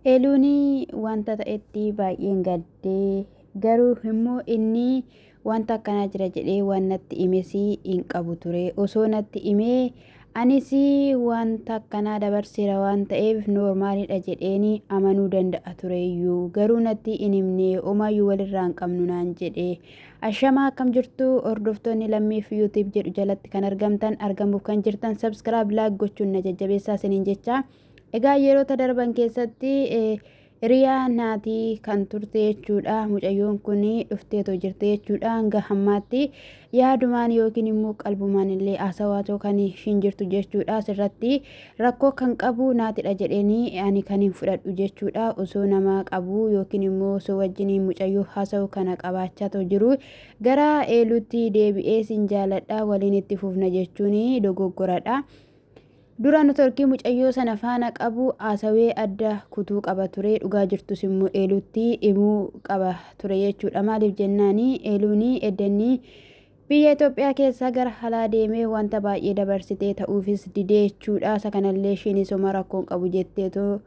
Eeluun wanta ta'etti baay'een gaddee garuu immoo inni wanta akkanaa jira jedhee waan natti himes hin qabu ture. Osoo natti himee anis wanta akkanaa dabarseera waan ta'eef noormaalidha jedheeni amanuu danda'a tureyyuu garuu natti hin himne homaayyuu walirraa hin qabnu naan jedhe. Ashamaa akkam jirtu hordoftoonni lammiif yuutiib jedhu jalatti kan argamuuf kan jirtan sabskiraayib laayik gochuun na jajjabeessaa isiniin jecha. Egaa yeroota darban keessatti hiriyaa naatii kan turte jechuudha. Mucayyoon kun dhufteetoo jirte jechuudha. Hanga hammaatti yaadumaan yookiin immoo qalbumaan illee haasawaa kan ishiin jirtu jechuudha. Asirratti rakkoo kan qabu naatidha jedheenii ani kan hin fudhadhu jechuudha. Osoo nama qabu yookiin immoo osoo wajjin mucayyoo haasa'u kana qabaachaa jiru gara eeluutti deebi'ee sin jaaladha waliin itti fufna jechuun dogoggoradha. Duraan torkii mucayyoo sana faana qabu haasawee adda kutuu qaba ture. Dhugaa jirtus immoo eeluutti himuu qaba ture jechuudha. Maaliif jennaani eeluun eddanii biyya Itoophiyaa keessa gara alaa deemee wanta baay'ee dabarsitee ta'uufis didee jechuudha. Isa kanallee ishiinis homaa rakkoon qabu jetteetoo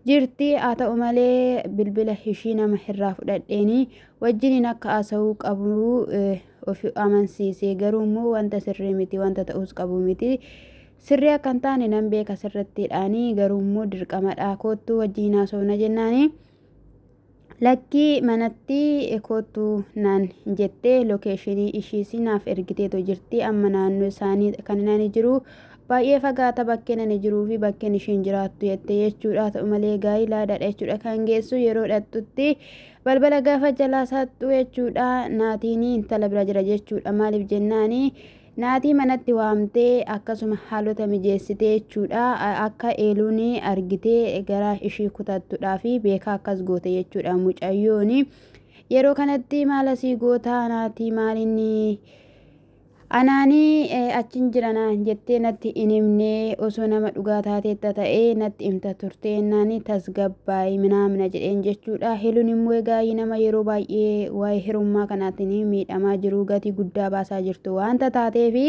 jirti. Haa ta'u malee bilbila ishii nama irraa fudhadheeni wajjiniin akka haasawuu qabu of amansiisee garuu immoo wanta sirrii miti wanta ta'us qabu miti. Sirrii akka hin taane nan beeka sirrittiidhaanii garuu immoo dirqamadhaa kottuu wajjin haasofna jennaani lakkii manatti kottuu naan jettee lookeeshinii ishiis naaf ergiteetoo jirti. Amma naannoo isaanii kan inni jiru baay'ee fagaata bakkeen ani jiruu fi bakkeen ishiin jiraattu jettee jechuudha. Ta'u malee gaa'elaadha jechuudha kan geessu yeroo dhattutti balbala gaafa jalaa saattu jechuudha. Naatiin intala bira jira jechuudha. Maaliif jennaani naatii manatti waamtee akkasuma haalota mijeessitee jechuudha. Akka eeluun argitee gara ishii kutattuudhaa fi beekaa akkas goote jechuudha. Mucayyoon yeroo kanatti maal asii gootaa naatii maalinni anaanii achin jirana jettee natti hin himne osoo nama dhugaa taateetta ta'ee natti himta turte naani tasgabbaa'ii minaamina jedheen jechuudha. Eeluun immoo egaa nama yeroo baay'ee waa'ee hirummaa kanaatiin miidhamaa jiru gatii guddaa baasaa jirtu wanta taateefi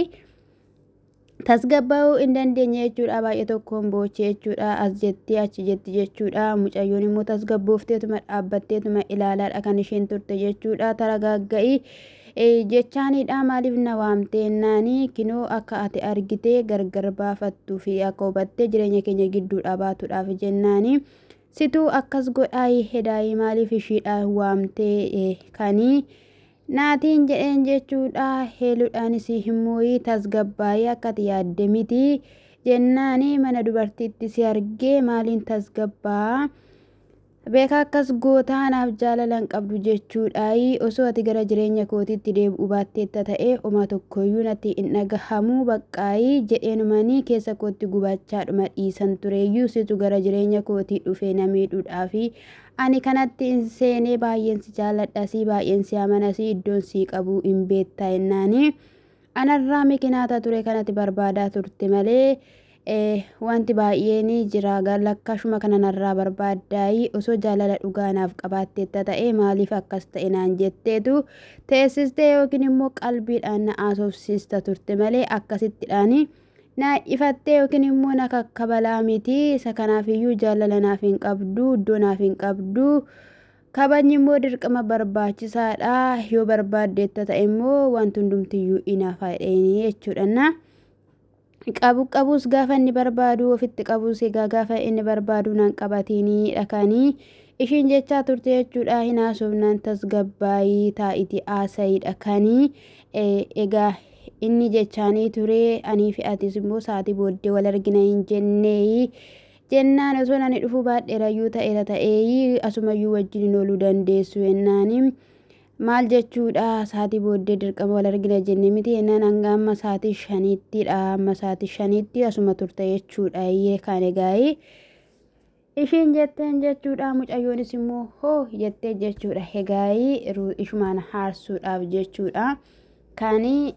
tasgabbaa'uu hin dandeenye jechuudha. Baay'ee tokkoon boochee jechuudha. As jetti achi jetti jechuudha. Mucayyoon immoo tasgabboofteetuma dhaabbatteetuma ilaalaadha kan isheen turte jechuudha. Taragaagga'i jechaanidha. Maaliif na waamtee naani kinoo akka ati argitee gargar baafattuu fi akka hubattee jireenya keenya gidduudha baatuudhaaf jennaani situu akkas godhaayii hedaayii maaliif ishiidha waamtee kanii naatiin jedheen jechuudha. Eeluudhaanis immoo tasgabbaa'ii akka ati yaadde miti jennaani mana dubartiitti si argee maaliin tasgabbaa beekaa akkas gootaa naaf jaalala hin qabdu jechuudha. Osoo ati gara jireenya kootiitti deebi'uu baatteetta ta'e homaa tokkoyyuu natti hin dhagahamuu baqqaayii jedheenumanii keessa kootti gubachaadhuma dhiisan tureyyuu situ gara jireenya kootii dhufee na miidhuudhaa fi ani kanatti hin seenee baay'een si jaalladhasii baay'een si amanasii iddoon sii qabuu hin beektaa jennaani anarraa mikinaata ture kanatti barbaadaa turte malee wanti baay'een jira lakkashuma kana narraa barbaaddaayii osoo jaalala dhugaanaaf qabaatteetta ta'e maaliif akkas ta'e naan jetteetu teessistee yookiin immoo qalbiidhaan na haasofsiista turte malee akkasittidhaani na ifattee yookiin immoo na kakkabalaa miti. Isa kanaafiyyuu jaalala naaf hin qabdu iddoo naaf hin qabdu kabajni immoo dirqama barbaachisaadha. Yoo barbaaddeetta ta'e immoo wanti hundumtiyyuu inaaf jedheenii jechuudha. Qabus gaafa inni barbaadu ofitti qabus egaa gaafa inni barbaadu naan qabatiinii dhaqanii ishiin jechaa turte jechuudha. Hin haasofnaan tasgabbaa'ii taa'iti haasa'ii dhaqanii egaa inni jechaanii ture anii fi atis immoo sa'aatii booddee wal argina hin jennee jennaan osoo ani dhufuu baadheerayyuu ta'eera ta'ee asumayyuu wajjin ooluu dandeessu jennaani maal jechuudha. Sa'aatii booddee dirqama wal argina jenne miti jennaan hanga amma sa'aatii 5ttidha. Amma sa'aatii 5tti asuma turte jechuudha. Kan egaa ishiin jetteen jechuudha. Mucayyoonis immoo hoo jettee jechuudha. Egaa ishumaan haarsuudhaaf jechuudha. Kani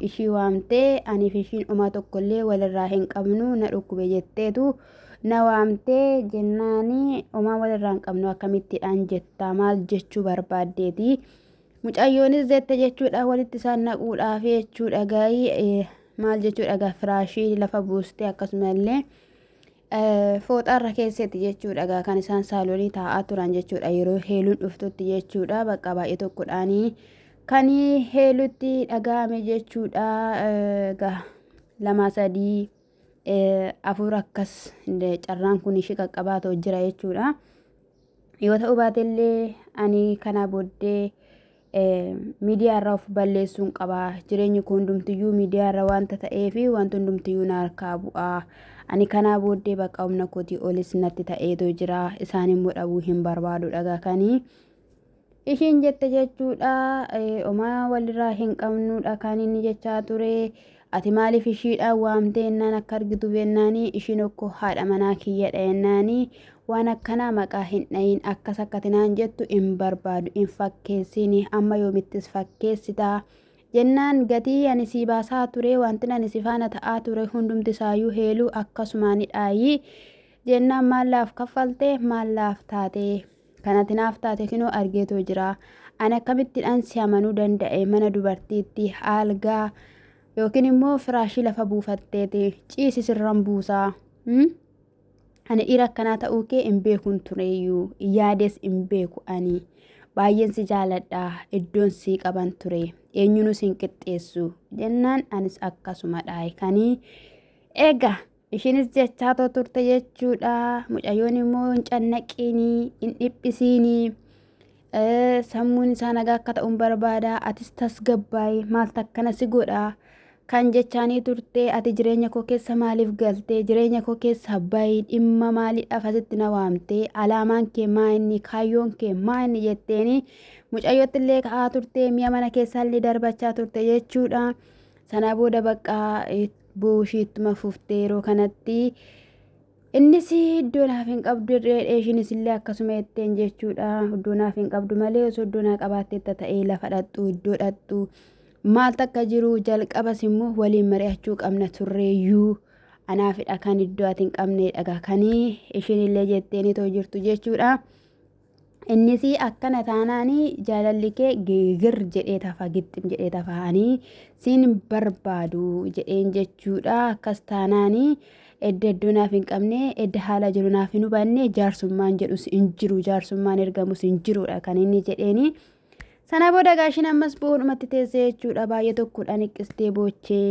ishii waamtee aniif ishiin homaa tokkollee walirraa hin qabnu na dhukkube jetteetu na waamtee jennaani homaa walirraa hin qabnu akkamittidhaan jettaa maal jechuu barbaaddeeti. Mucayyoonis jette jechuudha. Walitti isaan naquudhaaf jechuudha. Gaa'ii maal jechuudha. Firaashii lafa buustee akkasumallee fooxaarra keessatti jechuudha kan isaan saaloonii taa'aa turan jechuudha yeroo heeluun dhuftutti jechuudha bakka baay'ee tokkodhaanii kan heelutti dhaga'ame jechuudha lama sadii afur akkas carraan kun ishee qaqqabaatoo jira jechuudha yoo ta'u baatellee ani kana booddee miidiyaa irraa of balleessuun qaba jireenyi kun hundumtiyyuu miidiyaa irra wanta ta'ee fi wanti hundumtiyyuu na harkaa bu'aa ani kana booddee bakka humna kootii olis natti ta'eetoo jira isaan immoo dhabuu hin barbaadu dhagakanii ishiin jette jechuudha omaa walirraa hin qabnudha kan inni jechaa ture ati maaliif ishiidha waamtee ennaan akka argitu bennaanii ishiin okko haadha manaa kiyyadha ennaanii waan akkanaa maqaa hin dhayin akkas akkatinaan jettu hin barbaadu hin fakkeessini amma yoomittis fakkeessitaa jennaan gatii ani si baasaa ture wanti ani si faana ta'aa ture hundumti isaayyuu heeluu akkasumaan dhaayii jennaan maallaaf kaffaltee maallaaf taatee kanatti naaf taate kinoo argeetoo jira ani akkamittiidhaan si amanuu danda'e mana dubartiitti algaa yookiin immoo firaashii lafa buufatteeti ciisi sirran buusaa ani dhiira akkanaa ta'uu kee hin beekun tureeyyuu yaades hin beeku ani baay'een si jaaladha iddoon si qaban ture eenyuunus hin qixxeessu jennaan anis akkasuma dhaay kanii eega ishiinis jechaa turte jechuudha mucayyoon immoo hin cannaqiinii hin dhiphisiinii sammuun isaa nagaa akka ta'uun barbaada atis tasgabbaay maaltu akkana si godha kan jechaanii turte ati jireenya koo keessa maaliif galtee jireenya koo keessa bayi dhimma maaliidhaaf asitti na waamtee alaamaan kee maa inni kaayyoon kee maa inni jetteeni mucayyootti illee ka'aa turte mi'a mana keessaa illee darbachaa turte jechuudha sana booda bakka buushiittuma fuftee yeroo kanatti innis iddoo naaf hin qabdu dheeshinis illee akkasuma jetteen jechuudha iddoo naaf hin qabdu malee osoo iddoo naa qabaatteetta ta'ee lafa dhattu iddoo dhattu maal takka jiru jalqabas immoo waliin mari'achuu qabna turreeyyuu anaafidha kan iddoo ati hin qabne dhagakanii ishiin illee jetteeniitoo jirtu jechuudha innis akkana taanaanii jaalalli kee geegir jedhee tafa gixxim jedhee tafaanii siin barbaadu jedheen jechuudha akkas taanaanii edda iddoo naaf hin qabne edda haala jiru naaf hin hubanne jaarsummaan jedhus hin jiru jaarsummaan ergamus hin jirudha kan inni jedheeni sana booda gaashin ammas boodhumatti teessee jechuudha baay'ee tokkodhaan hiqqistee boochee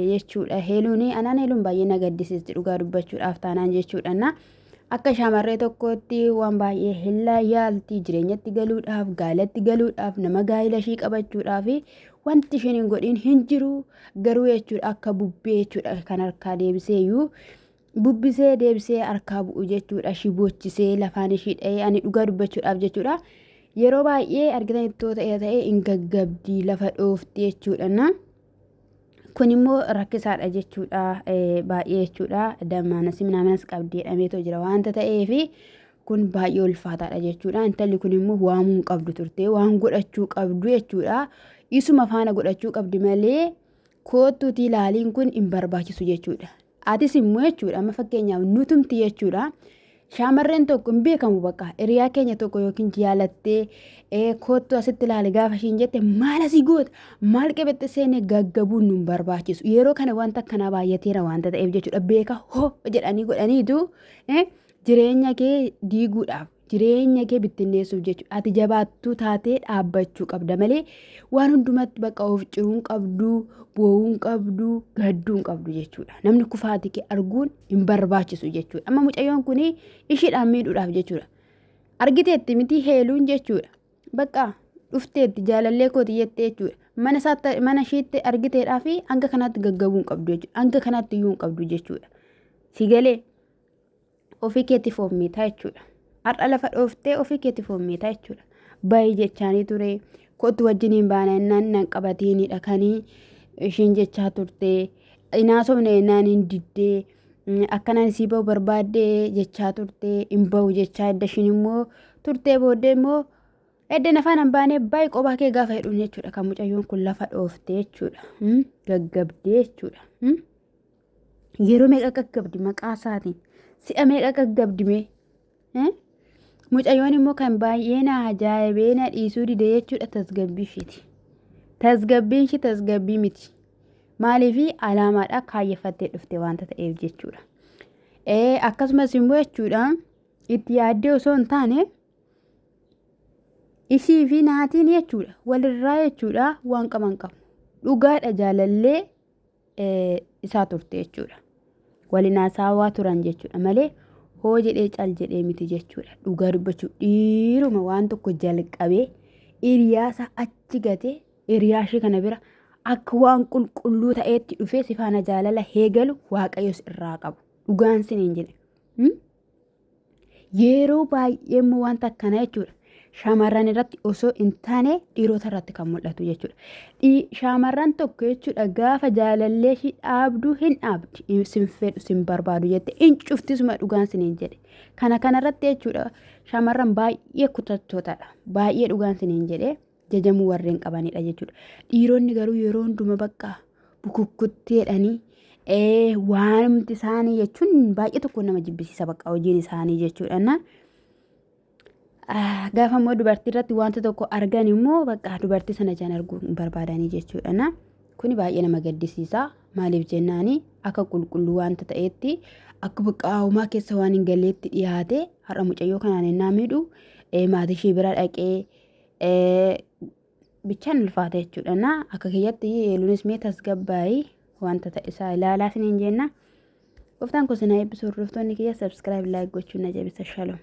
jechuudha heeluuni anaan heeluun baay'ee na gaddisiisti dhugaa dubbachuudhaaf taanaan jechuudha akka shamarree tokkootti waan baay'ee hilla yaalti jireenyatti galuudhaaf gaalatti galuudhaaf nama gaa'ila ishii qabachuudhaaf wanti isheen hin godhin hin jiru garuu jechuudha akka bubbee jechuudha kan harkaa deebiseeyyuu bubbisee deebisee harkaa bu'u jechuudha shiboochisee lafaan ishii dha'ee ani dhugaa dubbachuudhaaf jechuudha yeroo baay'ee argitan ittoo ta'ee hin gaggabdii lafa dhoofti jechuudha kun immoo rakkisaadha jechuudha baay'ee jechuudha damaanas minaamas qabdee dhameetoo jira waanta ta'eefi kun baay'ee ulfaataadha jechuudha intalli kun immoo waamuu hin qabdu turte waan godhachuu qabdu jechuudha isuma faana godhachuu qabdi malee koottuutii laaliin kun hin barbaachisu jechuudha atis immoo jechuudha amma fakkeenyaaf nutumti jechuudha shamarreen tokko hin beekamu bakka hiriyaa keenya tokko yookiin jaalattee koottu asitti ilaali gaafa ishiin jette maal asii goota maal qabette seene gaggabuun nun barbaachisu yeroo kana wanta akkanaa baay'ateera wanta ta'eef jechuudha beeka hoo jedhanii godhaniitu jireenya kee diiguudhaaf jireenya kee bittinneessuuf jechuudha ati jabaattuu taatee dhaabbachuu qabda malee waan hundumatti bakka of ciruun qabdu boo'uun qabdu gadduun qabdu jechuudha namni kufaatii kee arguun hin barbaachisu jechuudha amma mucayyoon kun ishiidhaan miidhuudhaaf jechuudha argiteetti miti heeluun jechuudha bakka dhufteetti jaalallee kooti jettee jechuudha mana ishiitti argiteedhaa fi hanga kanaatti gaggabuun qabdu jechuudha hanga kanaatti iyyuu hin qabdu jechuudha si galee ofii keetti foommitaa jechuudha har'a lafa dhooftee ofii keetti foommitaa jechuudha baay'ee jechaanii ture kootu wajjiniin baana innaan nan qabatiinidha kanii ishiin jechaa turte inaasofne innaan hin diddee akkanaan sii ba'u barbaaddee jechaa turte hin ba'u jechaa edda ishiin immoo turtee booddee immoo edda nafaan hin baane baay'ee qophaa kee gaafa hedhuun jechuudha kan mucayyoon kun lafa dhooftee jechuudha gaggabdee jechuudha yeroo meeqa gaggabdi maqaa isaatiin si'a meeqa gaggabdime mucayyoon immoo kan baay'ee na ajaa'ibee na dhiisuu dide jechuudha tasgabbii ishiiti tasgabbiin ishii tasgabbii miti maaliifi alaamaadha kaayyeffattee dhufte wanta ta'eef jechuudha akkasumas immoo jechuudha itti yaaddee osoo hin taane ishii fi naatiin jechuudha walirraa jechuudha waan qaban qabu dhugaadha jaalallee isaa turte jechuudha waliin haasawaa turan jechuudha malee hoo jedhee cal jedhee miti jechuudha dhugaa dubbachuu dhiiruma waan tokko jalqabee hiriyaasa achi gatee hiriyaashii kana bira akka waan qulqulluu ta'eetti dhufee si faana jaalala heegalu waaqayyos irraa qabu dhugaan siniin jedhe yeroo baay'ee immoo wanta akkana jechuudha shamarran irratti osoo hin taane dhiirota irratti kan mul'atu jechuudha. Shamarran tokko jechuudha gaafa jaalallee ishii dhaabduu hin dhaabdi sin fedhu sin barbaadu jette hin cuftisuma dhugaan siniin jedhe. Kana irratti jechuudha shamarran baay'ee kutattootadha. Baay'ee dhugaan siniin jedhe jajamuu warreen qabanidha jechuudha. Dhiironni garuu yeroo hunduma bakka bukukkutteedhanii waanumti isaanii jechuun baay'ee tokko nama jibbisiisa bakka hojiin isaanii jechuudha. Gaafa immoo dubartii irratti wanta tokko argan immoo bakka dubartii sana jaan arguu barbaadanii jechuudha. Kuni baay'ee nama gaddisiisa. Maaliif jennaani akka qulqulluu wanta ta'etti akka buqqaa'umaa keessa waan hin galleetti dhiyaate har'a mucayyoo kanaan hin miidhu maatii ishee bira dhaqee bichaan ulfaata jechuudha. Akka kiyyatti eeluunis mee tasgabbaa'ii wanta ta'isaa ilaalaa siniin jenna. Qoftaan kun sinaa eebbisuu hordoftoonni kiyya subscribe like gochuun na jabisa shalom.